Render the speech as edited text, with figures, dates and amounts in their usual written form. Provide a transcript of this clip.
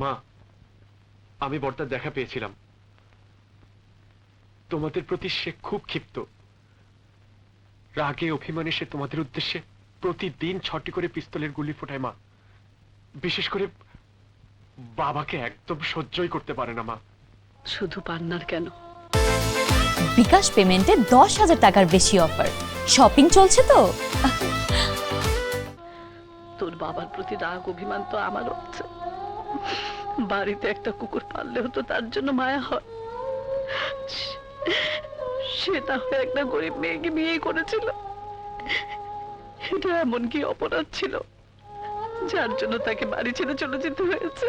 মা, আমি বর্দার দেখা পেয়েছিলাম। তোমাদের প্রতি সে খুব ক্ষিপ্ত। রাগে অভিমানে সে তোমাদের উদ্দেশ্যে প্রতিদিন 6টি করে পিস্তলের গুলি ফোটায় মা। বিশেষ করে বাবাকে একদম সহ্যই করতে পারে না মা। শুধু পান্নার কেন, বিকাশ পেমেন্টে 10,000 টাকার বেশি অফার। শপিং চলছে তো। তোর বাবার প্রতি রাগ অভিমান তো আমারও আছে। বাড়িতে একটা কুকুর পাললেও তো তার জন্য মায়া হয়। সেটা হয়ে একটা গরিব মেয়েকে বিয়ে করেছিল। এটা এমন কি অপরাধ ছিল যার জন্য তাকে বাড়ি ছেড়ে চলে যেতে হয়েছে?